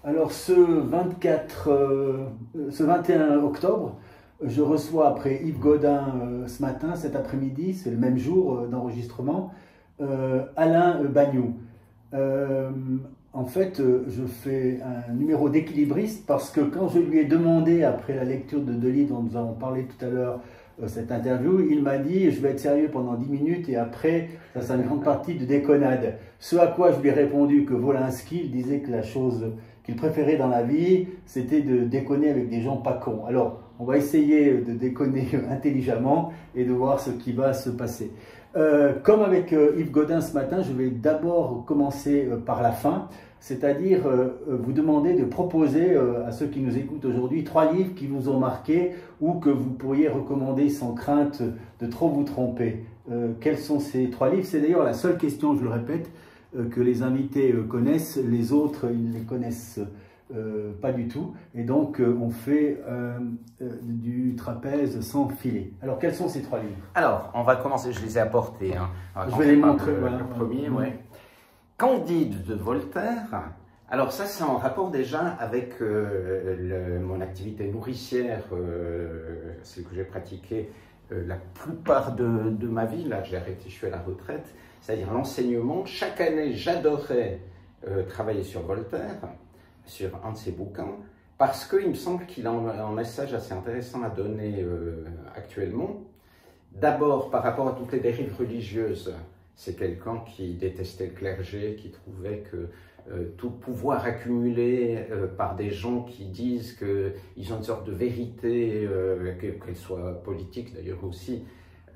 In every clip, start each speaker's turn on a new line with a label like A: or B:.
A: Alors ce 21 octobre, je reçois après Yves Gaudin ce matin, cet après-midi, c'est le même jour d'enregistrement, Alain Bagnoud. En fait, je fais un numéro d'équilibriste parce que quand je lui ai demandé, après la lecture de deux livres dont nous avons parlé tout à l'heure, cette interview, il m'a dit je vais être sérieux pendant 10 minutes et après, ça sera une grande partie de déconnade. Ce à quoi je lui ai répondu que Wolinski, il disait que la chose qu'il préférait dans la vie, c'était de déconner avec des gens pas cons. Alors, on va essayer de déconner intelligemment et de voir ce qui va se passer. Comme avec Yves Gaudin ce matin, je vais d'abord commencer par la fin, c'est-à-dire vous demander de proposer à ceux qui nous écoutent aujourd'hui 3 livres qui vous ont marqué ou que vous pourriez recommander sans crainte de trop vous tromper. Quels sont ces 3 livres? C'est d'ailleurs la seule question, je le répète, que les invités connaissent, les autres ils ne les connaissent pas du tout, et donc on fait du trapèze sans filet. Alors quels sont ces 3 livres?
B: Alors, on va commencer, je les ai apportés. Hein.
A: Je vais les montrer.
B: Voilà, le premier, ouais. Candide de Voltaire. Alors ça, c'est en rapport déjà avec mon activité nourricière, celle que j'ai pratiquée la plupart de ma vie. Là, j'ai arrêté, je suis à la retraite. C'est-à-dire l'enseignement. Chaque année, j'adorais travailler sur Voltaire, sur un de ses bouquins, parce qu'il me semble qu'il a un message assez intéressant à donner actuellement. D'abord, par rapport à toutes les dérives religieuses, c'est quelqu'un qui détestait le clergé, qui trouvait que tout pouvoir accumulé par des gens qui disent qu'ils ont une sorte de vérité, qu'elle soit politique d'ailleurs aussi,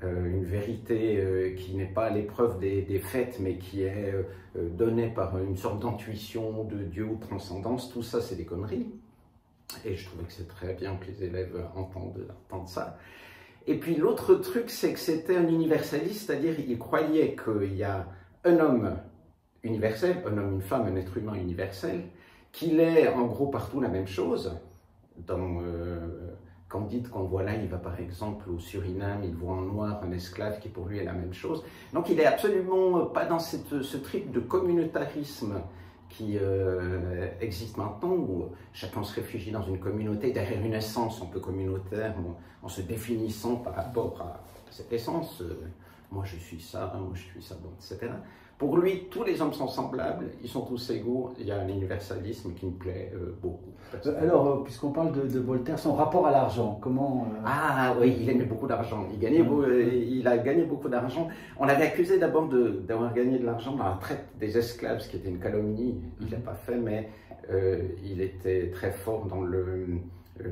B: une vérité qui n'est pas à l'épreuve des faits, mais qui est donnée par une sorte d'intuition de Dieu ou de transcendance, tout ça c'est des conneries. Et je trouvais que c'est très bien que les élèves entendent ça. Et puis l'autre truc, c'est que c'était un universaliste, c'est-à-dire il croyait qu'il y a un homme universel, un homme, une femme, un être humain universel, qu'il est en gros partout la même chose. Dans Candide, qu'on voit là, il va par exemple au Suriname, il voit en noir un esclave qui pour lui est la même chose. Donc il n'est absolument pas dans ce trip de communautarisme qui existe maintenant, où chacun se réfugie dans une communauté, derrière une essence un peu communautaire, en se définissant par rapport à cette essence. Moi je suis ça, moi je suis ça, bon, etc. Pour lui, tous les hommes sont semblables, ils sont tous égaux, il y a un universalisme qui me plaît beaucoup.
A: Alors, puisqu'on parle de Voltaire, son rapport à l'argent, comment...
B: Ah oui, il aimait beaucoup d'argent, il a gagné beaucoup d'argent. On l'avait accusé d'abord d'avoir gagné de l'argent dans la traite des esclaves, ce qui était une calomnie, il l'a pas fait, mais il était très fort dans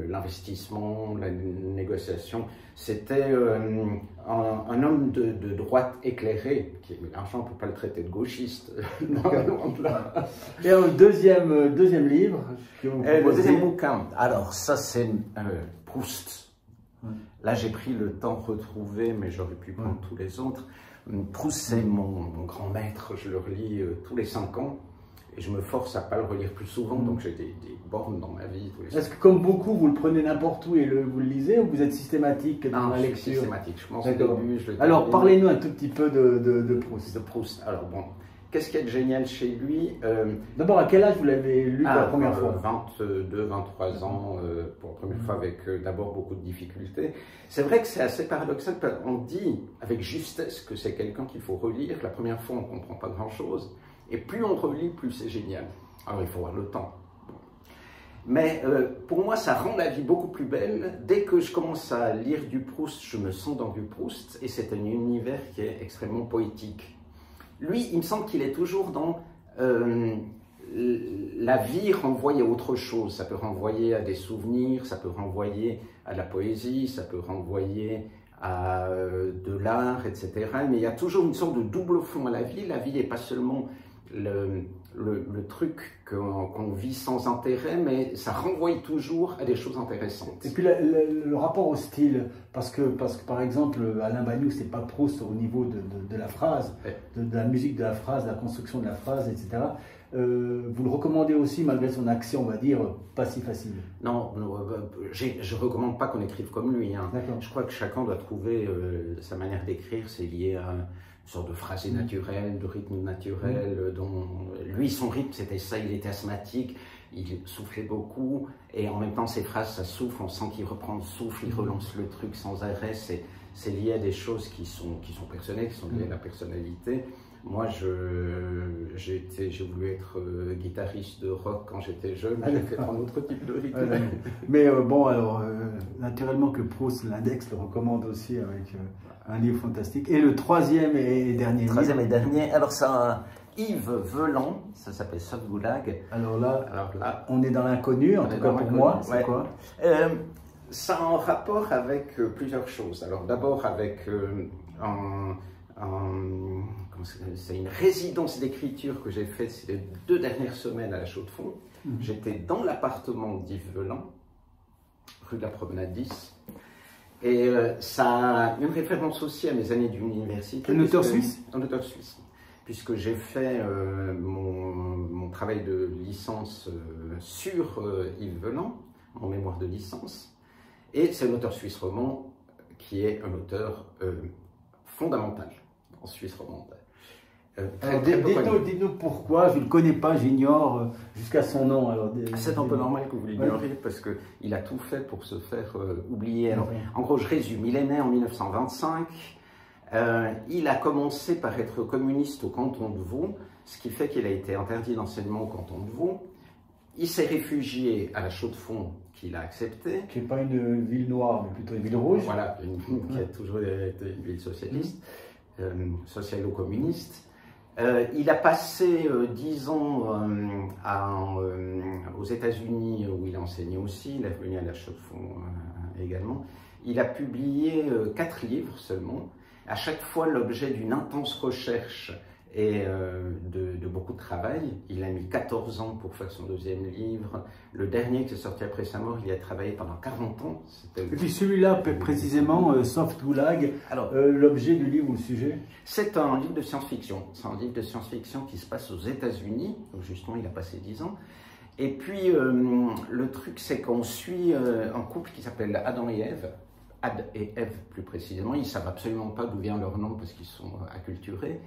B: l'investissement, la négociation. C'était un homme de droite éclairé. L'argent, on ne peut pas le traiter de gauchiste.
A: Et un deuxième livre que vous proposez.
B: Le deuxième bouquin. Alors, ça, c'est Proust. Là, j'ai pris le temps de retrouver, mais j'aurais pu prendre tous les autres. Proust, c'est mon grand maître. Je le relis tous les 5 ans. Et je me force à ne pas le relire plus souvent, donc j'ai des bornes dans ma vie.
A: Est-ce que comme beaucoup, vous le prenez n'importe où et vous le lisez, ou vous êtes systématique dans la lecture?
B: Je suis systématique, je commence au début, je le termine.
A: Alors parlez-nous un tout petit peu de Proust.
B: De Proust, alors bon, qu'est-ce qu'il y a de génial chez lui?
A: D'abord, à quel âge vous l'avez lu pour la première fois?
B: 22, 23 ans, pour la première fois, avec d'abord beaucoup de difficultés. C'est vrai que c'est assez paradoxal, on dit avec justesse que c'est quelqu'un qu'il faut relire. La première fois, on ne comprend pas grand-chose. Et plus on relit, plus c'est génial. Alors il faut avoir le temps. Mais pour moi, ça rend la vie beaucoup plus belle. Dès que je commence à lire du Proust, je me sens dans du Proust. Et c'est un univers qui est extrêmement poétique. Lui, il me semble qu'il est toujours dans la vie renvoie à autre chose. Ça peut renvoyer à des souvenirs, ça peut renvoyer à la poésie, ça peut renvoyer à de l'art, etc. Mais il y a toujours une sorte de double fond à la vie. La vie n'est pas seulement le truc qu'on vit sans intérêt, mais ça renvoie toujours à des choses intéressantes.
A: Et puis le rapport au style, parce que par exemple, Alain Bagnoud, c'est pas Proust au niveau de la phrase, de la musique de la phrase, de la construction de la phrase, etc. Vous le recommandez aussi, malgré son accès, on va dire, pas si facile?
B: Non, je ne recommande pas qu'on écrive comme lui. Hein. Je crois que chacun doit trouver sa manière d'écrire, c'est lié à sorte de phrasé naturel, de rythme naturel, dont lui, son rythme, c'était ça, il était asthmatique, il soufflait beaucoup, et en même temps, ses phrases, ça souffle, on sent qu'il reprend le souffle, il relance le truc sans arrêt, c'est lié à des choses qui sont personnelles, qui sont liées à la personnalité. Moi, j'ai voulu être guitariste de rock quand j'étais jeune, j'ai fait un autre type de rythme.
A: Mais bon, alors, naturellement que Proust, l'index, le recommande aussi avec un livre fantastique. Et le troisième et dernier livre.
B: Troisième et dernier, alors ça, Yves Veland, ça s'appelle Soft Goulag.
A: Alors là, on est dans l'inconnu, en tout cas pour moi, c'est quoi?
B: Ça a un rapport avec plusieurs choses. Alors d'abord avec c'est une résidence d'écriture que j'ai faite ces 2 dernières semaines à la Chaux-de-Fonds. J'étais dans l'appartement d'Yves Veland, rue de la Promenade 10. Et ça a une référence aussi à mes années d'université.
A: Un auteur suisse?
B: Un auteur suisse. Puisque j'ai fait mon travail de licence sur Yves Veland, mon mémoire de licence. Et c'est un auteur suisse roman qui est un auteur fondamental en Suisse romande.
A: Dites-nous pourquoi, je ne le connais pas, j'ignore jusqu'à son nom.
B: C'est un peu normal que vous l'ignoriez parce qu'il a tout fait pour se faire oublier. Alors, en gros, je résume, il est né en 1925, il a commencé par être communiste au canton de Vaud, ce qui fait qu'il a été interdit d'enseignement au canton de Vaud. Il s'est réfugié à la Chaux-de-Fonds, qu'il a accepté.
A: Qui n'est pas une ville noire, mais plutôt une ville rouge.
B: Voilà, qui a toujours été une ville socialiste, socialo-communiste. Il a passé 10 ans aux États-Unis, où il a enseigné aussi. Il est revenu à la Chaux-de-Fonds également. Il a publié 4 livres seulement, à chaque fois l'objet d'une intense recherche et de beaucoup de travail. Il a mis 14 ans pour faire son 2e livre. Le dernier qui est sorti après sa mort, il y a travaillé pendant 40 ans.
A: Et puis celui-là, précisément, Soft Goulag, l'objet du livre ou le sujet?
B: C'est un livre de science-fiction. C'est un livre de science-fiction qui se passe aux États-Unis, où justement il a passé 10 ans. Et puis le truc, c'est qu'on suit un couple qui s'appelle Adam et Ève. Ad et Ève plus précisément. Ils ne savent absolument pas d'où vient leur nom parce qu'ils sont acculturés.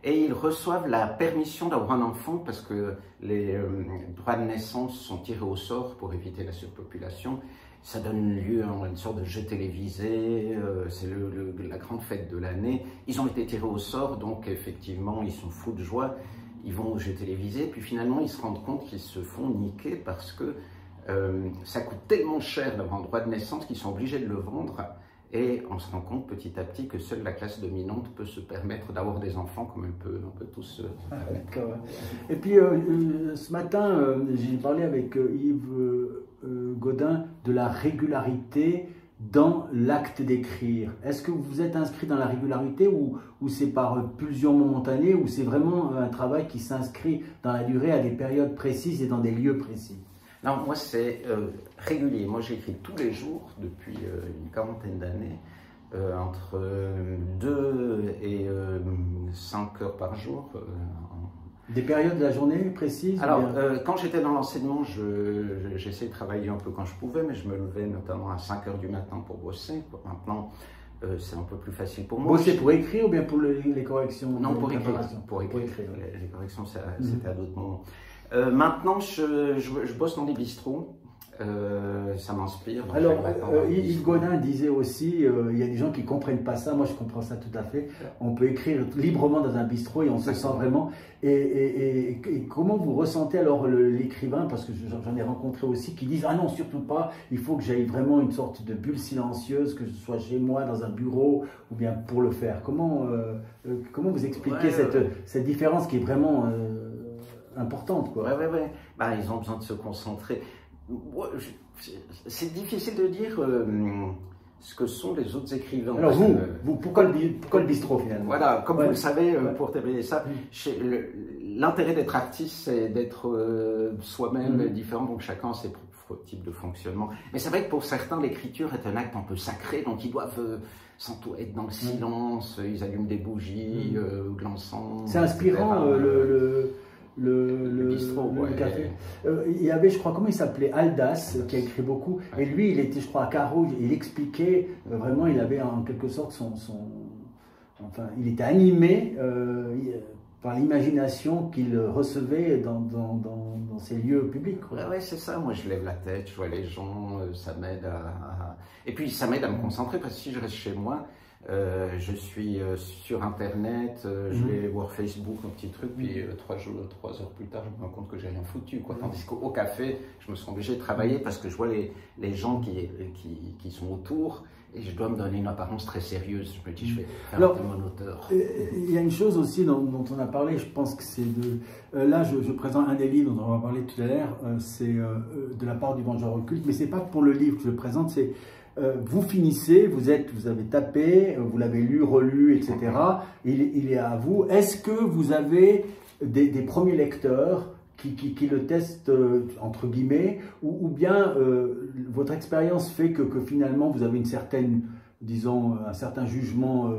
B: Et ils reçoivent la permission d'avoir un enfant parce que les droits de naissance sont tirés au sort pour éviter la surpopulation. Ça donne lieu à une sorte de jeu télévisé, c'est la grande fête de l'année. Ils ont été tirés au sort, donc effectivement, ils sont fous de joie. Ils vont au jeu télévisé, puis finalement, ils se rendent compte qu'ils se font niquer parce que ça coûte tellement cher d'avoir un droit de naissance qu'ils sont obligés de le vendre. Et on se rend compte petit à petit que seule la classe dominante peut se permettre d'avoir des enfants comme on peut tous se permettre.
A: Et puis ce matin, j'ai parlé avec Yves Gaudin de la régularité dans l'acte d'écrire. Est-ce que vous vous êtes inscrit dans la régularité ou c'est par pulsion momentanée ou c'est vraiment un travail qui s'inscrit dans la durée à des périodes précises et dans des lieux précis?
B: Non, moi c'est régulier. Moi j'écris tous les jours depuis une 40aine d'années, entre 2 et 5 heures par jour.
A: Des périodes de la journée précises?
B: Alors, quand j'étais dans l'enseignement, j'essayais de travailler un peu quand je pouvais, mais je me levais notamment à 5 heures du matin pour bosser. Maintenant, c'est un peu plus facile pour moi.
A: Bosser pour écrire ou bien pour les corrections?
B: Non, pour écrire. Pour écrire. Les corrections, c'était à d'autres moments. Maintenant, je bosse dans des bistrots, ça m'inspire.
A: Alors, Yves Gaudin disait aussi, il y a des gens qui ne comprennent pas ça, moi je comprends ça tout à fait, on peut écrire librement dans un bistrot et on se sent vraiment. Et comment vous ressentez alors l'écrivain, parce que j'en ai rencontré aussi, qui disent « Ah non, surtout pas, il faut que j'aille vraiment une sorte de bulle silencieuse, que je sois chez moi, dans un bureau, ou bien pour le faire ». Comment vous expliquez cette différence qui est vraiment importante, quoi.
B: Ouais. Bah, ils ont besoin de se concentrer. C'est difficile de dire ce que sont les autres écrivains.
A: Alors pourquoi le bistrot finalement?
B: Voilà, comme vous le savez, pour terminer ça, l'intérêt d'être artiste, c'est d'être soi-même différent, donc chacun a ses propres types de fonctionnement. Mais c'est vrai que pour certains, l'écriture est un acte un peu sacré, donc ils doivent être dans le silence, ils allument des bougies ou de l'encens.
A: C'est inspirant le bistrot, le café. Il y avait, je crois, comment il s'appelait, Aldas, qui a écrit beaucoup. Et lui, il était, je crois, à Carreau. Il expliquait vraiment, il avait en quelque sorte enfin, il était animé par l'imagination qu'il recevait dans ces lieux publics.
B: Ouais, c'est ça. Moi, je lève la tête, je vois les gens, ça m'aide Et puis, ça m'aide à me concentrer, parce que si je reste chez moi, je suis sur Internet, je vais voir Facebook, un petit truc, puis 3 heures plus tard, je me rends compte que j'ai rien foutu, quoi. Tandis qu'au café, je me sens obligé de travailler parce que je vois les gens qui sont autour, et je dois me donner une apparence très sérieuse. Je me dis, je vais faire un peu mon auteur.
A: Il y a une chose aussi dont on a parlé, je pense que c'est de... là, je présente un des livres dont on va parler tout à l'heure, c'est de la part du Vengeur occulte, mais c'est pas pour le livre que je le présente, c'est... vous finissez, vous avez tapé, vous l'avez lu, relu, etc. Il est à vous. Est-ce que vous avez des premiers lecteurs qui le testent, entre guillemets, ou bien votre expérience fait que finalement vous avez une certaine, disons, un certain jugement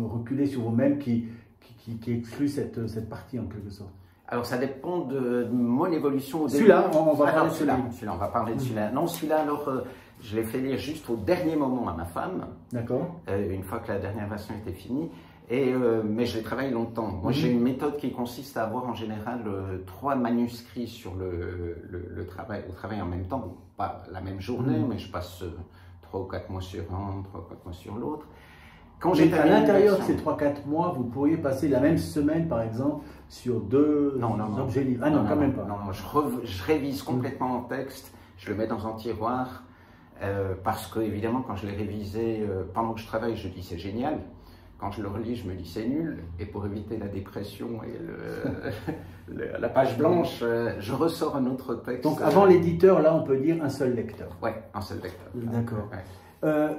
A: reculé sur vous-même qui exclut cette partie en quelque sorte?
B: Alors ça dépend de mon évolution au début.
A: Celui-là, on va parler de
B: celui-là. On va parler de celui-là. Non, celui-là, alors, je l'ai fait lire juste au dernier moment à ma femme.
A: D'accord.
B: Une fois que la dernière version était finie. Mais je l'ai travaillé longtemps. Moi, j'ai une méthode qui consiste à avoir en général 3 manuscrits sur au travail en même temps. Bon, pas la même journée, mais je passe 3 ou 4 mois sur un, 3 ou 4 mois sur l'autre.
A: Quand j'étais à l'intérieur de ces 3-4 mois, vous pourriez passer la même semaine, par exemple, sur 2 objets livres. Ah non, quand même pas.
B: Non, je révise complètement mon texte, je le mets dans un tiroir, parce que, évidemment, quand je l'ai révisé, pendant que je travaille, je dis c'est génial. Quand je le relis, je me dis c'est nul. Et pour éviter la dépression et la page blanche, je ressors un autre texte.
A: Donc avant l'éditeur, là, on peut dire un seul lecteur.
B: Oui, un seul lecteur.
A: D'accord. Ouais.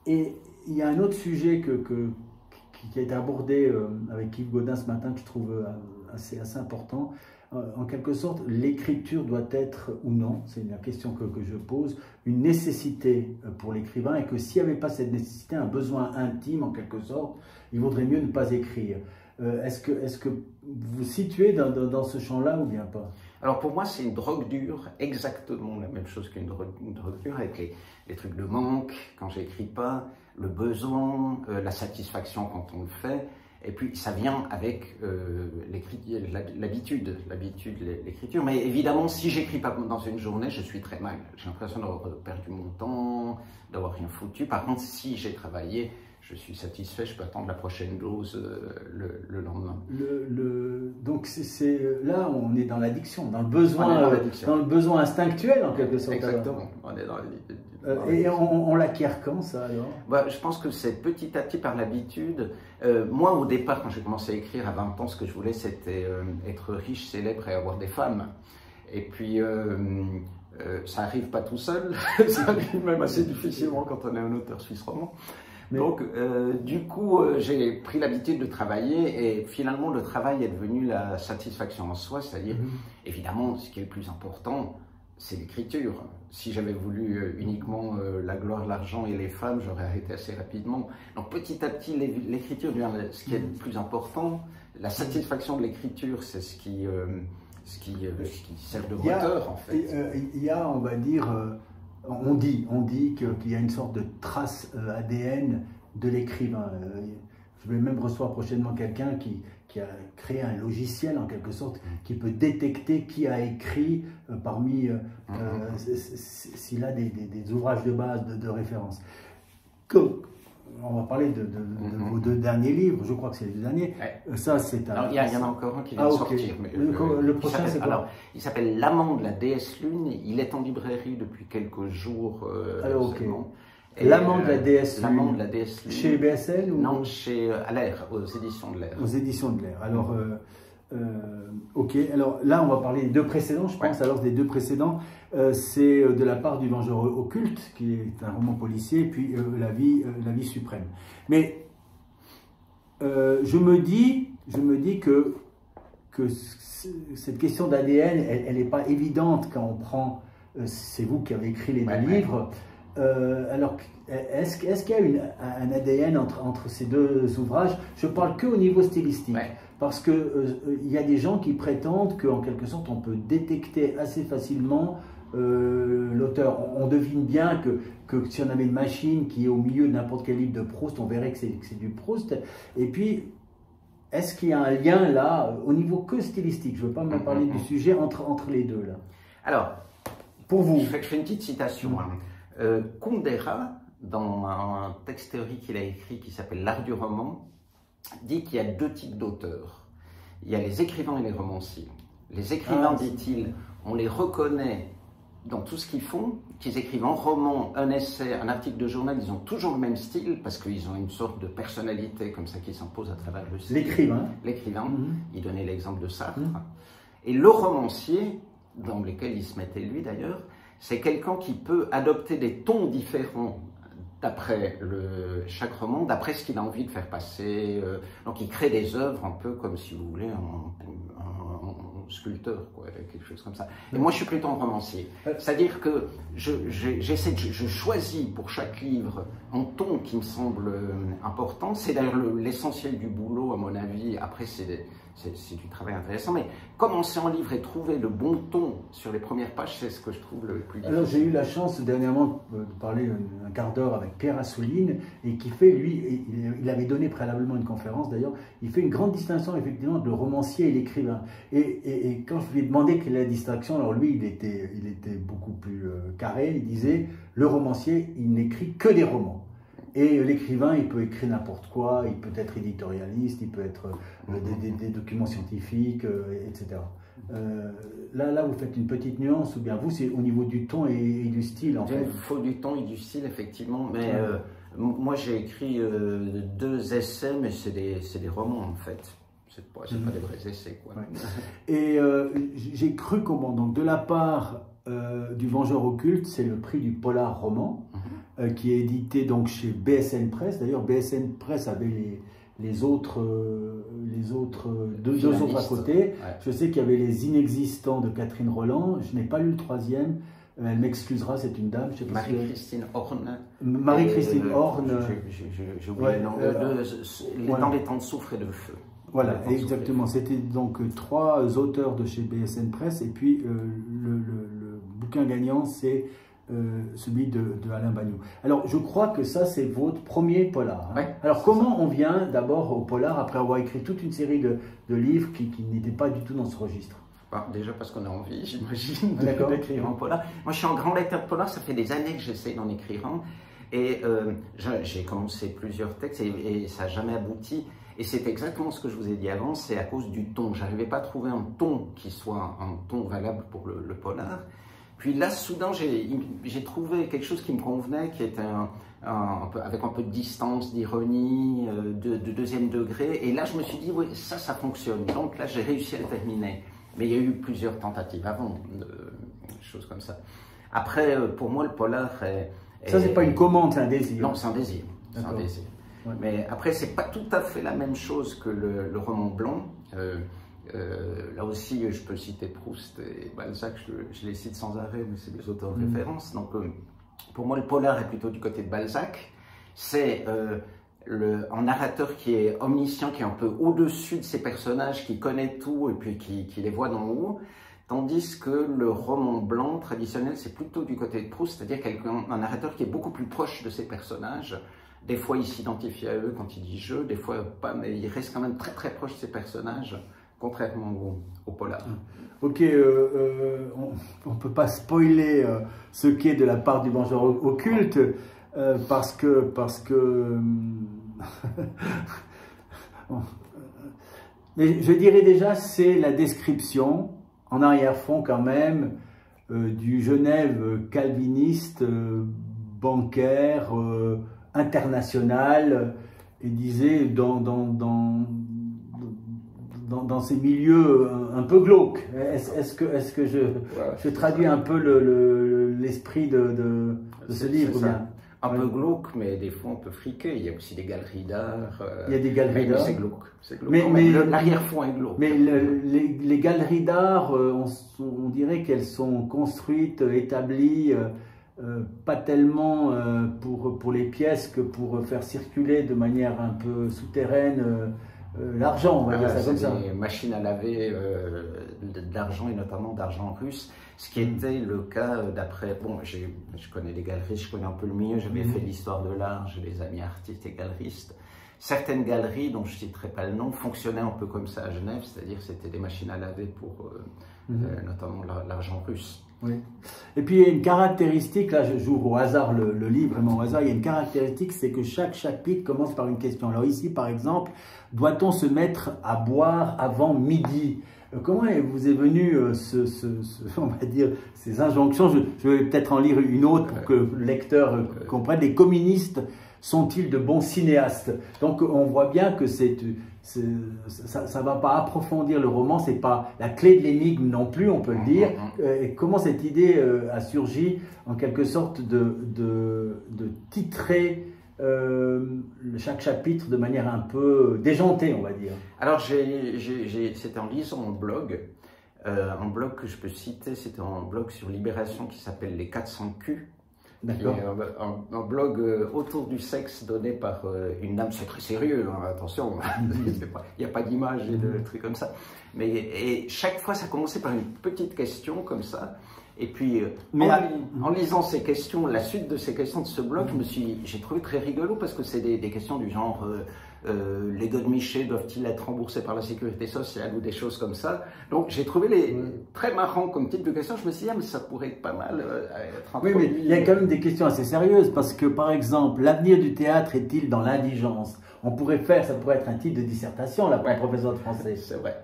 A: Et il y a un autre sujet qui a été abordé avec Yves Gaudin ce matin que je trouve assez important. En quelque sorte, l'écriture doit être ou non, c'est la question que je pose, une nécessité pour l'écrivain, et que s'il n'y avait pas cette nécessité, un besoin intime en quelque sorte, il vaudrait mieux ne pas écrire. Est-ce que vous vous situez dans ce champ-là ou bien pas?
B: Alors pour moi, c'est une drogue dure, exactement la même chose qu'une drogue dure, avec les trucs de manque quand j'écris pas, le besoin, la satisfaction quand on le fait. Et puis ça vient avec l'habitude, l'écriture. Mais évidemment, si j'écris pas dans une journée, je suis très mal. J'ai l'impression d'avoir perdu mon temps, d'avoir rien foutu. Par contre, si j'ai travaillé, je suis satisfait, je peux attendre la prochaine dose le lendemain.
A: Donc là, on est dans l'addiction, dans le besoin instinctuel en quelque sorte.
B: Exactement, on est dans
A: et on l'acquiert quand ça alors?
B: Je pense que c'est petit à petit par l'habitude. Moi au départ, quand j'ai commencé à écrire à 20 ans, ce que je voulais c'était être riche, célèbre et avoir des femmes. Et puis ça n'arrive pas tout seul, ça arrive même assez difficilement quand on est un auteur suisse roman. Donc, du coup, j'ai pris l'habitude de travailler et finalement, le travail est devenu la satisfaction en soi, c'est-à-dire, évidemment, ce qui est le plus important, c'est l'écriture. Si j'avais voulu uniquement la gloire, l'argent et les femmes, j'aurais arrêté assez rapidement. Donc, petit à petit, l'écriture devient ce qui est le plus important. La satisfaction de l'écriture, c'est ce qui sert de moteur, en fait.
A: Il y a, on va dire... On dit qu'il y a une sorte de trace ADN de l'écrivain. Je vais même recevoir prochainement quelqu'un qui a créé un logiciel en quelque sorte qui peut détecter qui a écrit parmi s'il a des ouvrages de base, de référence. On va parler de vos 2 derniers livres, je crois que c'est les 2 derniers.
B: Ouais.
A: Ça, c'est
B: il y en a encore un qui vient de sortir. Mais
A: le prochain, c'est quoi?
B: Alors, il s'appelle L'amant de la déesse Lune. Il est en librairie depuis quelques jours seulement.
A: L'amant de la déesse Lune.
B: L'amant de la déesse Lune.
A: Chez BSL ou...
B: Non, chez à l'Air, aux éditions de l'Air.
A: Aux éditions de l'Air. Alors, ok. Alors là, on va parler des 2 précédents, je pense. Alors, des 2 précédents, c'est de la part du Vengeur occulte, qui est un roman policier, et puis la vie suprême. Mais je me dis que cette question d'ADN, elle n'est pas évidente quand on prend. C'est vous qui avez écrit les 2 livres. Alors, est-ce qu'il y a un ADN entre ces 2 ouvrages? Je parle qu'au niveau stylistique. Parce qu'il y a des gens qui prétendent qu'en quelque sorte, on peut détecter assez facilement l'auteur. On devine bien que si on avait une machine qui est au milieu de n'importe quel livre de Proust, on verrait que c'est du Proust. Et puis, est-ce qu'il y a un lien là, au niveau que stylistique, je ne veux pas me parler du sujet, entre les deux là?
B: Alors,
A: pour vous.
B: Je fais une petite citation. Kundera, dans un texte théorique qu'il a écrit qui s'appelle L'art du roman, dit qu'il y a deux types d'auteurs. Il y a les écrivains et les romanciers. Les écrivains, dit-il, on les reconnaît dans tout ce qu'ils font, qu'ils écrivent un roman, un essai, un article de journal, ils ont toujours le même style parce qu'ils ont une sorte de personnalité comme ça qui s'impose à travers le style. L'écrivain, il donnait l'exemple de Sartre. Et le romancier, dans lequel il se mettait lui d'ailleurs, c'est quelqu'un qui peut adopter des tons différents d'après chaque roman, d'après ce qu'il a envie de faire passer. Donc il crée des œuvres un peu comme, si vous voulez, un sculpteur, quoi, quelque chose comme ça. Et moi je suis plutôt un romancier. C'est-à-dire que je choisis pour chaque livre un ton qui me semble important. C'est d'ailleurs l'essentiel du boulot, à mon avis. Après, c'est du travail intéressant, mais commencer un livre et trouver le bon ton sur les premières pages, c'est ce que je trouve le plus difficile.
A: Alors j'ai eu la chance dernièrement de parler un quart d'heure avec Pierre Assouline, et qui fait, lui, il avait donné préalablement une conférence d'ailleurs, il fait une grande distinction effectivement entre le romancier et l'écrivain. Et quand je lui ai demandé quelle est la distinction, alors lui il était beaucoup plus carré, il disait le romancier il n'écrit que des romans. Et l'écrivain, il peut écrire n'importe quoi, il peut être éditorialiste, il peut être des documents scientifiques, etc. Là, vous faites une petite nuance, ou bien vous, c'est au niveau du ton et du style, en fait.
B: Il faut du ton et du style, effectivement, mais moi j'ai écrit 2 essais, mais c'est des romans, en fait. C'est pas des vrais essais, quoi.
A: Ouais. Et j'ai cru comprendre, donc de la part du Vengeur occulte, c'est le prix du polar roman, qui est édité donc chez BSN Press. D'ailleurs, BSN Press avait les autres deux autres à côté. Ouais. Je sais qu'il y avait Les Inexistants de Catherine Roland. Je n'ai pas lu le 3e. Elle m'excusera, c'est une dame.
B: Marie-Christine Horn.
A: Marie-Christine Horn.
B: J'ai oublié le nom. Dans les temps de soufre et de feu.
A: Voilà, exactement. C'était donc 3 auteurs de chez BSN Press. Et puis, le bouquin gagnant, c'est celui de Alain Bagnou. Alors, je crois que ça, c'est votre premier polar. Hein.
B: Ouais,
A: alors, comment on vient d'abord au polar après avoir écrit toute une série de livres qui n'étaient pas du tout dans ce registre?
B: Déjà parce qu'on a envie, j'imagine, d'écrire un polar. Moi, je suis un grand lecteur de polar, ça fait des années que j'essaie d'en écrire un. Et j'ai commencé plusieurs textes et ça n'a jamais abouti. Et c'est exactement ce que je vous ai dit avant, c'est à cause du ton. Je n'arrivais pas à trouver un ton qui soit un ton valable pour le polar. Puis là, soudain, j'ai trouvé quelque chose qui me convenait, qui était avec un peu de distance, d'ironie, de 2e degré. Et là, je me suis dit, oui, ça fonctionne. Donc là, j'ai réussi à le terminer. Mais il y a eu plusieurs tentatives avant, choses comme ça. Après, pour moi, le polar est...
A: Ça, c'est pas une commande, c'est un désir.
B: Non, c'est un désir. C'est un désir. Ouais. Mais après, c'est pas tout à fait la même chose que le roman blanc. Là aussi, je peux citer Proust et Balzac, je les cite sans arrêt, mais c'est des auteurs de référence. Donc, pour moi, le polar est plutôt du côté de Balzac. C'est un narrateur qui est omniscient, qui est un peu au-dessus de ses personnages, qui connaît tout et puis qui les voit d'en haut. Tandis que le roman blanc traditionnel, c'est plutôt du côté de Proust, c'est-à-dire un narrateur qui est beaucoup plus proche de ses personnages. Des fois, il s'identifie à eux quand il dit « je », des fois pas, mais il reste quand même très très proche de ses personnages, contrairement au polar.
A: Ok, on ne peut pas spoiler ce qu'est de la part du Vengeur occulte, parce que mais je dirais déjà, c'est la description, en arrière-fond quand même, du Genève calviniste, bancaire, international, et disait dans ces milieux un peu glauques. Est-ce que je traduis un peu l'esprit de ce livre bien?
B: Un peu glauque, mais des fois on peut friquer. Il y a aussi des galeries d'art.
A: Il y a des galeries d'art.
B: C'est glauque. Mais l'arrière-fond est glauque.
A: Mais les galeries d'art, on dirait qu'elles sont construites, établies, pas tellement pour les pièces que pour faire circuler de manière un peu souterraine l'argent, on va dire ça comme ça.
B: Des machines à laver d'argent et notamment d'argent russe, ce qui était le cas d'après, bon, je connais les galeristes, je connais un peu le milieu, j'avais fait l'histoire de l'art, j'ai des amis artistes et galeristes. Certaines galeries, dont je ne citerai pas le nom, fonctionnaient un peu comme ça à Genève, c'est-à-dire c'était des machines à laver pour notamment l'argent russe.
A: Oui. Et puis il y a une caractéristique, là je joue au hasard le livre, vraiment au hasard, il y a une caractéristique, c'est que chaque chapitre commence par une question. Alors ici par exemple, doit-on se mettre à boire avant midi? Comment vous est venu on va dire, ces injonctions? Je vais peut-être en lire une autre pour que le lecteur comprenne. Les communistes sont-ils de bons cinéastes? Donc on voit bien que ça ne va pas approfondir le roman, c'est pas la clé de l'énigme non plus, on peut le dire. Et comment cette idée a surgi en quelque sorte de titrer chaque chapitre de manière un peu déjantée, on va dire.
B: Alors c'était en lisant un blog que je peux citer, c'était un blog sur Libération qui s'appelle Les 400 Q.
A: D'accord.
B: Un blog autour du sexe donné par une dame, c'est très sérieux, hein, attention, il n'y a pas d'image et de trucs comme ça. Et chaque fois, ça commençait par une petite question comme ça. Et puis, en lisant ces questions, la suite de ces questions de ce blog, j'ai trouvé très rigolo parce que c'est des questions du genre les godemichés doivent-ils être remboursés par la sécurité sociale ou des choses comme ça. Donc j'ai trouvé très marrant comme type de question. Je me suis dit, mais ça pourrait être pas mal être introduit.
A: Oui, mais il y a quand même des questions assez sérieuses parce que, par exemple, l'avenir du théâtre est-il dans l'indigence? Ça pourrait être un titre de dissertation, là, pour un professeur de français.
B: C'est vrai.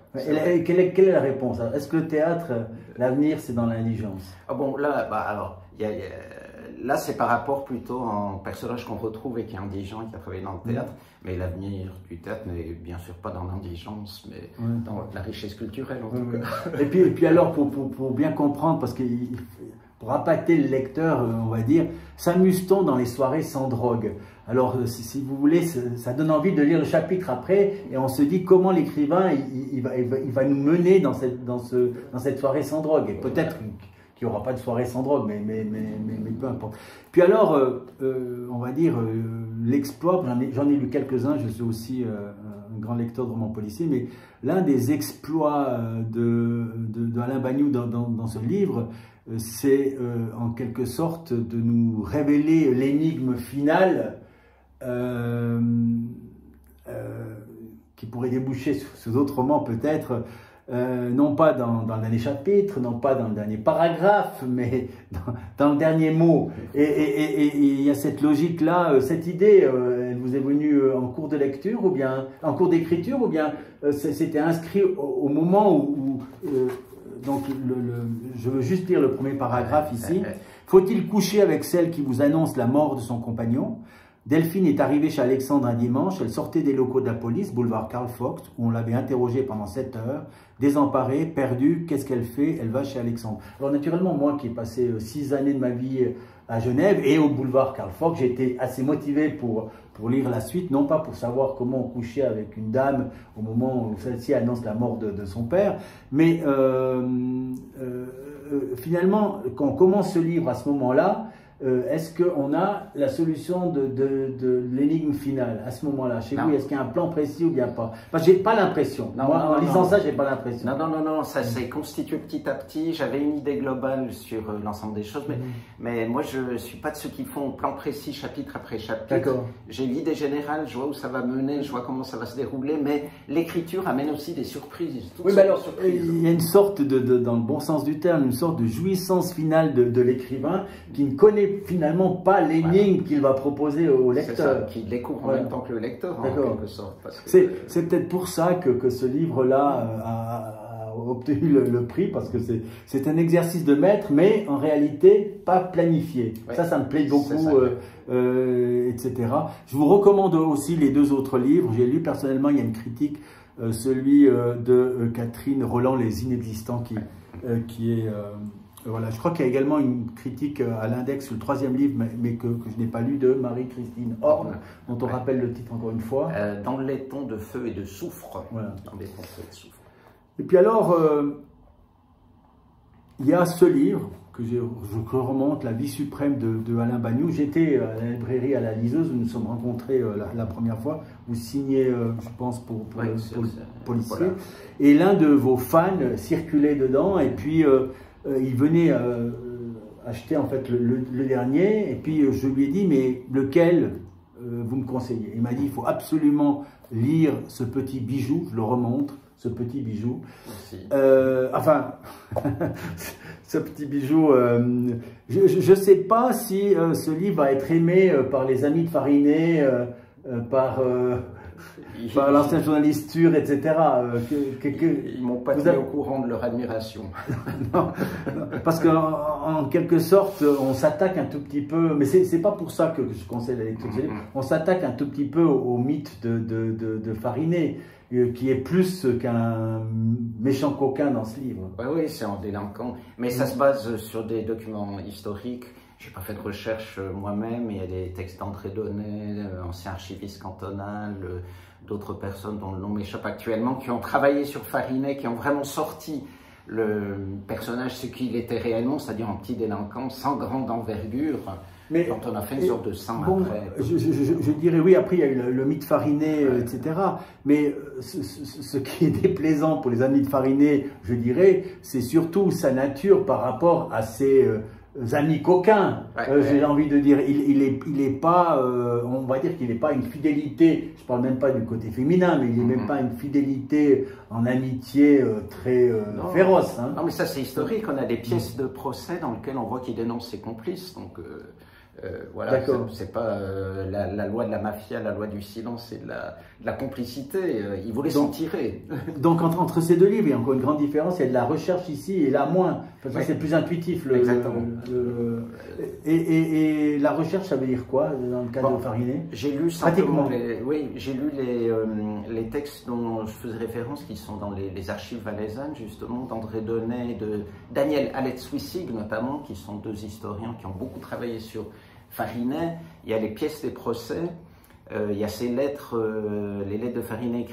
A: Quelle est la réponse? Est-ce que le théâtre, l'avenir, c'est dans l'indigence?
B: Ah bon, là, là, c'est par rapport plutôt à un personnage qu'on retrouve et qui est indigent et qui a travaillé dans le théâtre. Mais l'avenir du théâtre n'est bien sûr pas dans l'indigence, mais dans la richesse culturelle en tout cas.
A: Et puis alors, pour bien comprendre, parce que pour appâter le lecteur, on va dire, s'amuse-t-on dans les soirées sans drogue? Alors, si vous voulez, ça donne envie de lire le chapitre après, et on se dit comment l'écrivain, il va nous mener dans cette soirée sans drogue. Et peut-être qu'il n'y aura pas de soirée sans drogue, mais peu importe. Puis alors, on va dire, l'exploit, j'en ai lu quelques-uns, je suis aussi un grand lecteur de romans policiers, mais l'un des exploits d'Alain Bagnoud dans ce livre, c'est en quelque sorte de nous révéler l'énigme finale qui pourrait déboucher sur d'autres romans peut-être, non pas dans le dernier chapitre, non pas dans le dernier paragraphe, mais dans le dernier mot. Et il y a cette logique-là, cette idée, elle vous est venue en cours de lecture, ou bien en cours d'écriture, ou bien c'était inscrit au moment où donc je veux juste lire le premier paragraphe ici. Faut-il coucher avec celle qui vous annonce la mort de son compagnon? Delphine est arrivée chez Alexandre un dimanche, elle sortait des locaux de la police, boulevard Karl Fox, où on l'avait interrogée pendant 7 heures, désemparée, perdue, qu'est-ce qu'elle fait? Elle va chez Alexandre. Alors naturellement, moi qui ai passé 6 années de ma vie à Genève et au boulevard Karl Fox, j'étais assez motivé pour lire la suite, non pas pour savoir comment on couchait avec une dame au moment où celle-ci annonce la mort de son père, mais finalement, quand on commence ce livre à ce moment-là, est-ce qu'on a la solution de l'énigme finale à ce moment-là? Chez vous, est-ce qu'il y a un plan précis ou bien pas? Parce que j'ai pas l'impression. Moi, en lisant ça, j'ai pas l'impression.
B: Non, ça s'est constitué petit à petit. J'avais une idée globale sur l'ensemble des choses, mais moi, je suis pas de ceux qui font plan précis, chapitre après chapitre.
A: D'accord.
B: J'ai l'idée générale, je vois où ça va mener, je vois comment ça va se dérouler, mais l'écriture amène aussi des surprises.
A: Oui, mais alors, il y a une sorte dans le bon sens du terme, une sorte de jouissance finale de l'écrivain qui ne connaît finalement pas l'énigme qu'il va proposer au lecteur.
B: Qui découvre en même temps que le lecteur, en quelque sorte.
A: C'est peut-être pour ça que ce livre-là a obtenu le prix, parce que c'est un exercice de maître, mais en réalité pas planifié. Ça me plaît beaucoup, etc. Je vous recommande aussi les 2 autres livres. J'ai lu personnellement, il y a une critique, celui de Catherine Roland, Les Inexistants, qui est... voilà, je crois qu'il y a également une critique à l'index sur le 3e livre, mais que je n'ai pas lu, de Marie-Christine Horn, dont on rappelle le titre encore une fois.
B: Dans les tons de feu et de soufre.
A: Voilà.
B: Dans les tons de feu et de soufre.
A: Et puis alors, il y a ce livre, je remonte, La vie suprême de Alain Bagnoud. J'étais à la librairie à la Liseuse, où nous nous sommes rencontrés la première fois. Vous signez, je pense, pour le policier. Voilà. Et l'un de vos fans circulait dedans, et puis il venait acheter en fait le dernier, et puis je lui ai dit, mais lequel vous me conseillez? Il m'a dit, il faut absolument lire ce petit bijou, je le remonte, ce petit bijou. Enfin, ce petit bijou, je ne sais pas si ce livre va être aimé par les amis de Farinet, par l'ancien journaliste Tur, etc.
B: Ils ne m'ont pas tenu au courant de leur admiration.
A: Non, parce qu'en quelque sorte, on s'attaque un tout petit peu, mais c'est pas pour ça que je conseille la lecture de ce livre, on s'attaque un tout petit peu au mythe de Farinet, qui est plus qu'un méchant coquin dans ce livre.
B: Oui, c'est un délinquant, mais ça se base sur des documents historiques. Je n'ai pas fait de recherche moi-même, il y a des textes d'André Donnet, ancien archiviste cantonal, d'autres personnes dont le nom m'échappe actuellement, qui ont travaillé sur Farinet, qui ont vraiment sorti le personnage, ce qu'il était réellement, c'est-à-dire un petit délinquant sans grande envergure. Mais quand on a fait une sorte de sang après.
A: Je dirais oui, après il y a eu le mythe Farinet, etc. Mais ce qui est déplaisant pour les amis de Farinet, je dirais, c'est surtout sa nature par rapport à ses amis coquins. J'ai envie de dire, il est pas, on va dire qu'il n'est pas une fidélité, je parle même pas du côté féminin, mais il n'est même pas une fidélité en amitié très féroce. Hein.
B: Non, mais ça c'est historique, on a des pièces de procès dans lesquelles on voit qu'il dénonce ses complices, donc voilà, c'est pas la loi de la mafia, la loi du silence et de la complicité, il voulait s'en tirer.
A: Donc entre ces deux livres, il y a encore une grande différence, il y a de la recherche ici et là moins, parce que c'est plus intuitif. Et la recherche, ça veut dire quoi dans le cas de Farinet?
B: J'ai lu simplement les textes dont je faisais référence, qui sont dans les archives valaisannes, justement, d'André Donnet et de Daniel Alletz-Wissig, notamment, qui sont deux historiens qui ont beaucoup travaillé sur Farinet. Il y a les pièces des procès, il y a ces lettres, les lettres de Farinet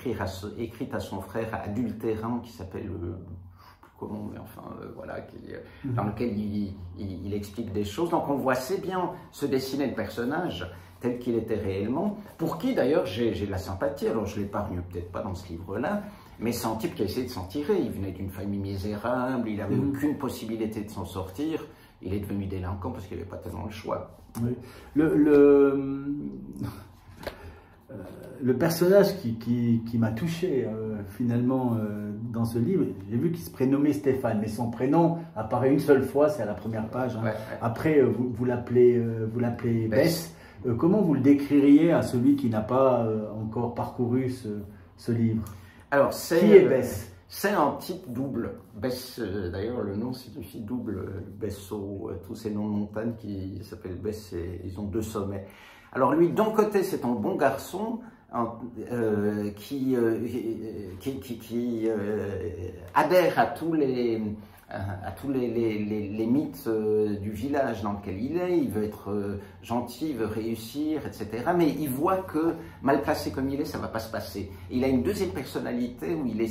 B: écrites à son frère adultérant, qui s'appelle, je ne sais plus comment, mais enfin, voilà, dans lequel il explique des choses. Donc on voit assez bien se dessiner le personnage tel qu'il était réellement, pour qui d'ailleurs j'ai de la sympathie. Alors je ne l'épargne peut-être pas dans ce livre-là, mais c'est un type qui a essayé de s'en tirer. Il venait d'une famille misérable, il n'avait aucune possibilité de s'en sortir. Il est devenu délinquant parce qu'il n'avait pas tellement le choix.
A: Oui. Le personnage qui m'a touché finalement dans ce livre, j'ai vu qu'il se prénommait Stéphane, mais son prénom apparaît une seule fois, c'est à la première page. Hein. Après, vous l'appelez Bess. Comment vous le décririez à celui qui n'a pas encore parcouru ce livre?
B: Alors,
A: qui est Bess?
B: C'est un type double. Bess, d'ailleurs, le nom signifie double. Besso, tous ces noms de montagnes qui s'appellent Bess, ils ont deux sommets. Alors lui, d'un côté, c'est un bon garçon qui adhère à tous les mythes du village dans lequel il est. Il veut être gentil, il veut réussir, etc. Mais il voit que, mal placé comme il est, ça ne va pas se passer. Il a une deuxième personnalité où il va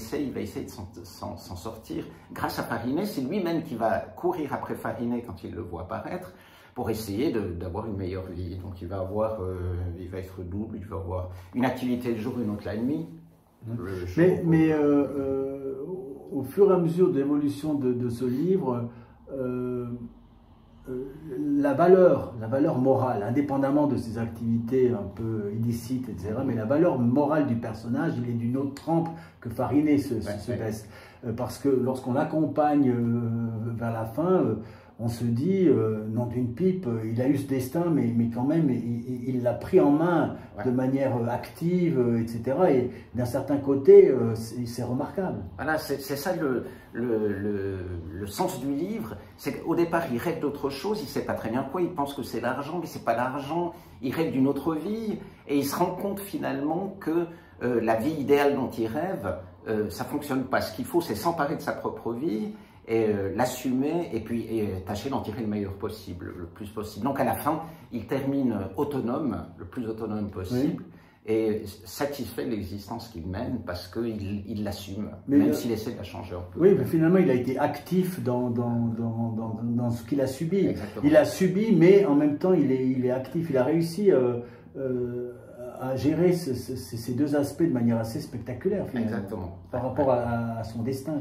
B: essayer de s'en sortir grâce à Farinet. C'est lui-même qui va courir après Farinet quand il le voit apparaître, pour essayer d'avoir une meilleure vie. Donc il va être double, il va avoir une activité le jour, une autre la nuit.
A: Mais au fur et à mesure de l'évolution de ce livre, la valeur morale, indépendamment de ses activités un peu illicites, etc., mais la valeur morale du personnage, il est d'une autre trempe que Farinet se baisse. Parce que lorsqu'on l'accompagne vers la fin, on se dit, nom d'une pipe, il a eu ce destin, mais quand même, il l'a pris en main de manière active, etc. Et d'un certain côté, c'est remarquable.
B: Voilà, c'est ça le sens du livre. C'est qu'au départ, il rêve d'autre chose, il ne sait pas très bien quoi, il pense que c'est l'argent, mais ce n'est pas l'argent, il rêve d'une autre vie, et il se rend compte finalement que la vie idéale dont il rêve, ça ne fonctionne pas. Ce qu'il faut, c'est s'emparer de sa propre vie, et l'assumer et puis tâcher d'en tirer le meilleur possible, le plus possible. Donc à la fin, il termine autonome, le plus autonome possible, et satisfait de l'existence qu'il mène parce qu'il l'assume, même s'il essaie de la changer un peu.
A: Oui, mais finalement, il a été actif dans ce qu'il a subi.
B: Exactement.
A: Il a subi, mais en même temps, il est actif. Il a réussi à gérer ces deux aspects de manière assez spectaculaire, finalement.
B: Exactement.
A: Par rapport à son destin.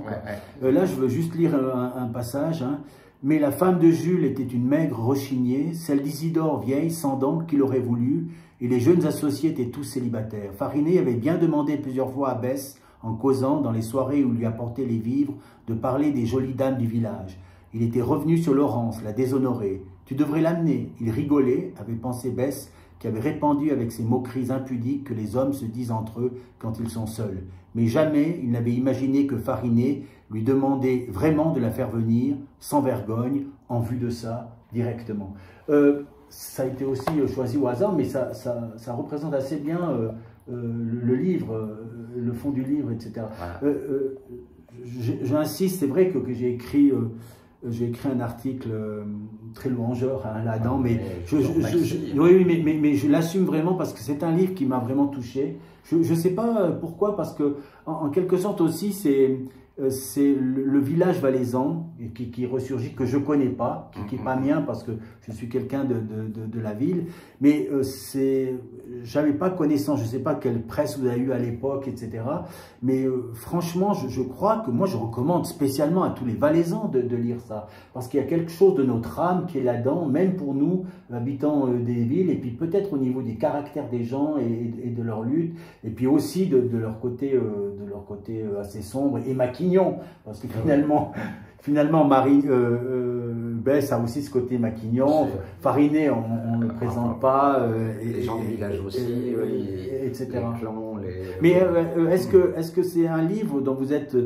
B: Ouais.
A: Là, je veux juste lire un passage. Hein. Mais la femme de Jules était une maigre rechignée, celle d'Isidore vieille, sans dents, qu'il aurait voulu, et les jeunes associés étaient tous célibataires. Farinet avait bien demandé plusieurs fois à Bess, en causant dans les soirées où lui apportait les vivres, de parler des jolies dames du village. Il était revenu sur Laurence, la déshonorée. « Tu devrais l'amener. » Il rigolait, avait pensé Bess, qui avait répandu avec ses moqueries impudiques que les hommes se disent entre eux quand ils sont seuls. Mais jamais il n'avait imaginé que Farinet lui demandait vraiment de la faire venir, sans vergogne, en vue de ça, directement. Ça a été aussi choisi au hasard, mais ça représente assez bien le livre, le fond du livre, etc. Voilà. J'insiste, c'est vrai que j'ai écrit un article très louangeur là-dedans, mais je l'assume vraiment parce que c'est un livre qui m'a vraiment touché. Je ne sais pas pourquoi, parce que en quelque sorte aussi, c'est le village valaisan qui ressurgit, que je ne connais pas, qui n'est pas mien parce que je suis quelqu'un de la ville, mais j'avais pas connaissance, je ne sais pas quelle presse vous avez eu à l'époque, etc. Mais franchement, je crois que moi je recommande spécialement à tous les Valaisans de lire ça, parce qu'il y a quelque chose de notre âme qui est là-dedans, même pour nous, habitants des villes, et puis peut-être au niveau des caractères des gens et de leur lutte, et puis aussi de leur côté assez sombre et maquignon, parce que finalement Bess a aussi ce côté maquignon. Farinet, on ne le présente pas.
B: Les gens du village aussi,
A: etc.
B: Les clans,
A: mais est-ce que c'est un livre dont vous êtes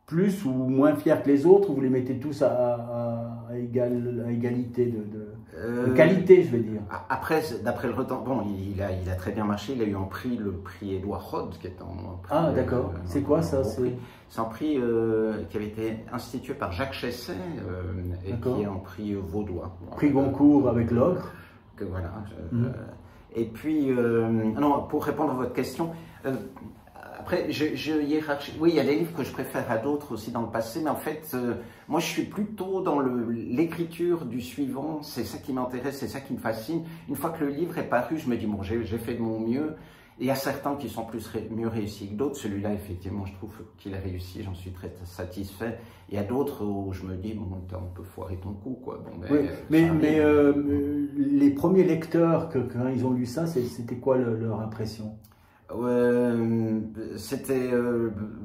A: plus ou moins fier que les autres, ou vous les mettez tous à égalité de qualité, je veux dire?
B: Après, d'après le retard, bon, il a très bien marché. Il a eu un prix, le prix Édouard Rod, qui est un prix.
A: Ah, d'accord. C'est quoi ça?
B: C'est un prix qui avait été institué par Jacques Chesset et qui est un prix vaudois.
A: Prix Goncourt avec l'Ogre.
B: Voilà. Et puis, non, pour répondre à votre question. Après, oui, il y a des livres que je préfère à d'autres aussi dans le passé, mais en fait, moi je suis plutôt dans l'écriture du suivant, c'est ça qui m'intéresse, c'est ça qui me fascine. Une fois que le livre est paru, je me dis, bon, j'ai fait de mon mieux. Il y a certains qui sont mieux réussis que d'autres. Celui-là, effectivement, je trouve qu'il a réussi, j'en suis très satisfait. Il y a d'autres où je me dis, bon, t'as un peu foiré ton coup, quoi. Bon,
A: mais les premiers lecteurs, quand ils ont lu ça, c'était quoi leur impression?
B: C'était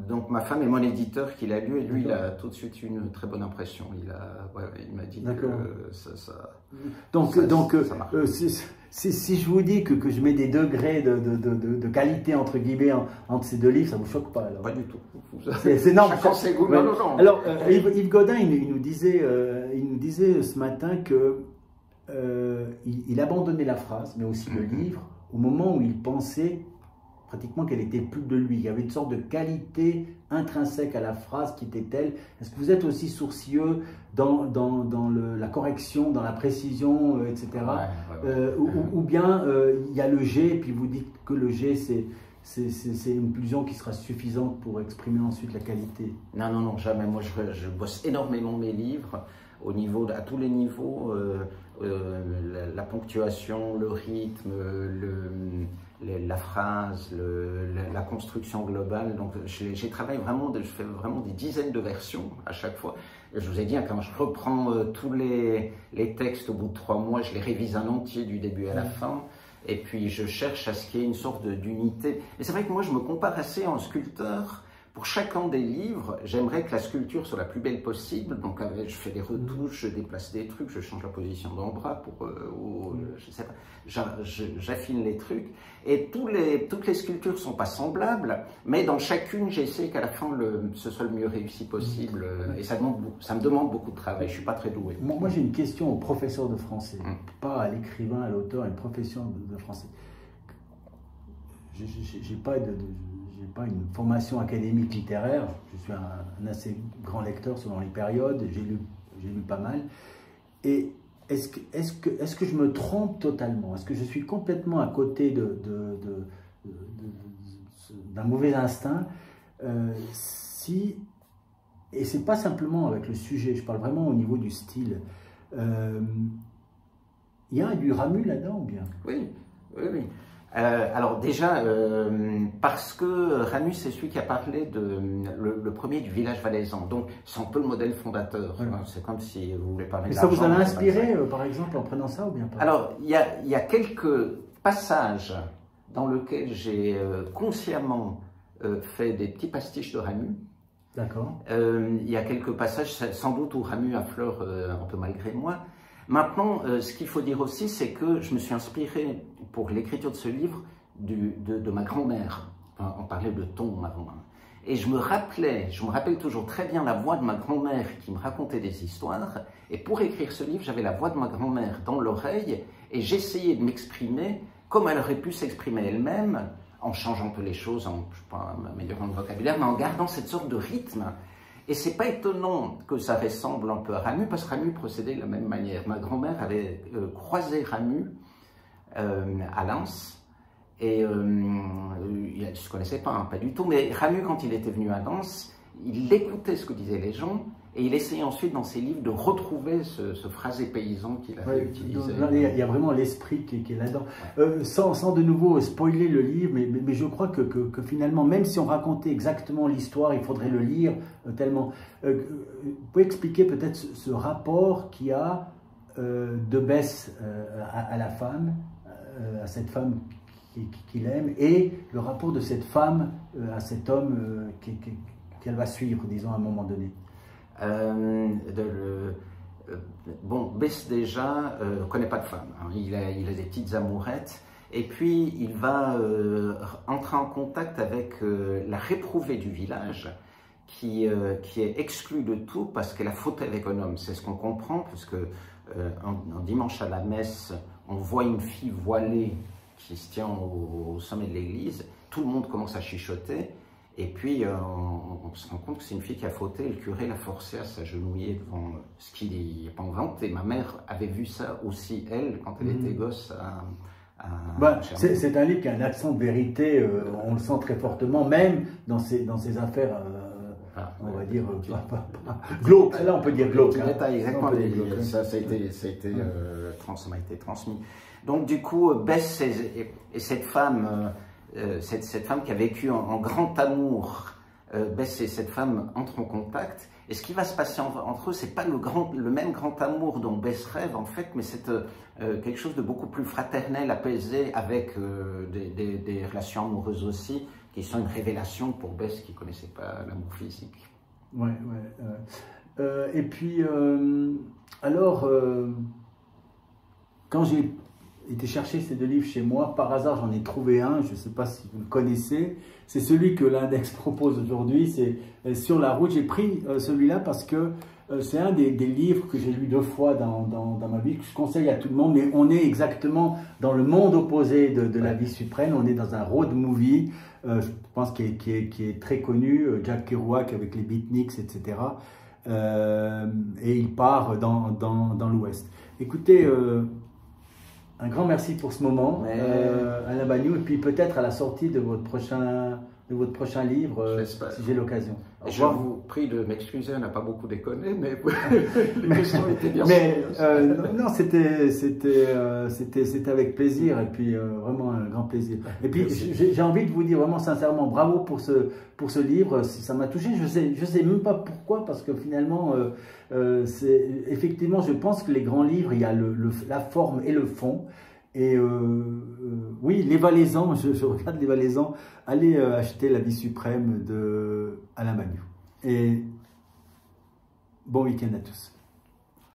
B: donc ma femme et mon éditeur qui l'a lu, et lui il a tout de suite eu une très bonne impression. Il m'a dit que ça marche.
A: Si je vous dis que je mets des degrés de qualité entre guillemets entre ces deux livres, ça vous choque pas alors?
B: Pas du tout.
A: C'est non.
B: Non.
A: Alors Yves Godin, il nous disait ce matin que il abandonnait la phrase, mais aussi le livre, au moment où il pensait pratiquement qu'elle était plus de lui. Il y avait une sorte de qualité intrinsèque à la phrase qui était telle. Est-ce que vous êtes aussi sourcilleux dans la correction, dans la précision, etc. Ou bien il y a le G, et puis vous dites que le G, c'est une pulsion qui sera suffisante pour exprimer ensuite la qualité?
B: Non, jamais. Moi, je bosse énormément mes livres, à tous les niveaux, la ponctuation, le rythme, la phrase, la construction globale. Donc j'ai travaillé vraiment, je fais vraiment des dizaines de versions à chaque fois. Et je vous ai dit, quand je reprends tous les textes au bout de 3 mois, je les révise en entier du début à la fin. Et puis je cherche à ce qu'il y ait une sorte d'unité. Et c'est vrai que moi je me compare assez en sculpteur. Pour chacun des livres, j'aimerais que la sculpture soit la plus belle possible. Donc, je fais des retouches, je déplace des trucs, je change la position d'un bras je sais pas, j'affine les trucs. Et toutes les sculptures ne sont pas semblables, mais dans chacune, j'essaie qu'à la fin, ce soit le mieux réussi possible. Et ça me demande beaucoup de travail. Je ne suis pas très doué.
A: Moi, j'ai une question au professeur de français, pas à l'écrivain, à l'auteur, à une profession de français. J'ai pas une formation académique littéraire, je suis un assez grand lecteur selon les périodes, j'ai lu pas mal. Et est-ce que je me trompe totalement? Est-ce que je suis complètement à côté d'un mauvais instinct, et c'est pas simplement avec le sujet, je parle vraiment au niveau du style, il y a du Ramu là-dedans ou bien?
B: Oui, oui, oui. Alors déjà, parce que Ramu, c'est celui qui a parlé le premier du village valaisan, donc c'est un peu le modèle fondateur.
A: Ouais.
B: C'est comme si vous voulez parler de
A: ça vous a
B: l'argent,
A: inspiré, par exemple, en prenant ça ou bien pas?
B: Alors, il y a quelques passages dans lesquels j'ai consciemment fait des petits pastiches de Ramu.
A: D'accord.
B: Il y a quelques passages, sans doute, où Ramu affleure un peu malgré moi. Maintenant, ce qu'il faut dire aussi, c'est que je me suis inspiré pour l'écriture de ce livre de ma grand-mère. Enfin, on parlait de ton avant. Et je me rappelle toujours très bien la voix de ma grand-mère qui me racontait des histoires. Et pour écrire ce livre, j'avais la voix de ma grand-mère dans l'oreille et j'essayais de m'exprimer comme elle aurait pu s'exprimer elle-même, en changeant un peu les choses, je ne sais pas, en améliorant le vocabulaire, mais en gardant cette sorte de rythme. Et c'est pas étonnant que ça ressemble un peu à Ramu, parce que Ramu procédait de la même manière. Ma grand-mère avait croisé Ramu à Lens, et il ne se connaissait pas, hein, pas du tout, mais Ramu, quand il était venu à Lens, il écoutait ce que disaient les gens, et il essayait ensuite dans ses livres de retrouver ce phrasé paysan qu'il avait utilisé.
A: Il y a vraiment l'esprit qui est là-dedans. Ouais. Sans de nouveau spoiler le livre, mais je crois que finalement, même si on racontait exactement l'histoire, il faudrait le lire tellement. Vous pouvez expliquer peut-être ce rapport qu'il y a de Bess à la femme, à cette femme qu'il aime, et le rapport de cette femme à cet homme qu'elle va suivre, disons, à un moment donné.
B: Bon, Bess déjà ne connaît pas de femme, hein. Il a des petites amourettes, et puis il va entrer en contact avec la réprouvée du village qui est exclue de tout parce qu'elle a fauté avec un homme. C'est ce qu'on comprend, puisque un dimanche à la messe, on voit une fille voilée qui se tient au sommet de l'église, tout le monde commence à chichoter. Et puis, on se rend compte que c'est une fille qui a fauté, et le curé l'a forcée à s'agenouiller devant ce qui n'est pas inventé. Ma mère avait vu ça aussi, elle, quand elle était gosse.
A: C'est un livre qui a un accent de vérité, on le sent très fortement, même dans ses affaires, on va dire, glauques. Là, on peut dire glauques.
B: Exactement, ça a été transmis. Donc, du coup, Bess et cette femme... cette femme qui a vécu en grand amour, Bess et cette femme entrent en contact. Et ce qui va se passer entre eux, c'est pas le même grand amour dont Bess rêve en fait, mais c'est quelque chose de beaucoup plus fraternel, apaisé, avec des relations amoureuses aussi, qui sont une révélation pour Bess qui ne connaissait pas l'amour physique.
A: Ouais. Et puis, alors, quand j'ai été chercher ces deux livres chez moi, par hasard j'en ai trouvé un, je ne sais pas si vous le connaissez, c'est celui que l'Index propose aujourd'hui, c'est Sur la route. J'ai pris celui-là parce que c'est un des livres que j'ai lu 2 fois dans ma vie, que je conseille à tout le monde, mais on est exactement dans le monde opposé de La Vie suprême, on est dans un road movie, je pense qui est très connu, Jack Kerouac avec les beatniks, etc. Et il part dans l'Ouest. Écoutez, un grand merci pour ce moment, Alain Bagnoud, et puis peut-être à la sortie de votre prochain livre, si j'ai l'occasion.
B: Je vous prie de m'excuser, on n'a pas beaucoup déconné, mais les questions étaient bien
A: non, c'était avec plaisir, et puis vraiment un grand plaisir. Et puis j'ai envie de vous dire vraiment sincèrement bravo pour ce livre, ça m'a touché, je sais même pas pourquoi, parce que finalement, effectivement, je pense que les grands livres, il y a la forme et le fond. Et oui, les Valaisans, je regarde les Valaisans, allez acheter La Vie suprême de Alain Bagnoud. Et bon week-end à tous.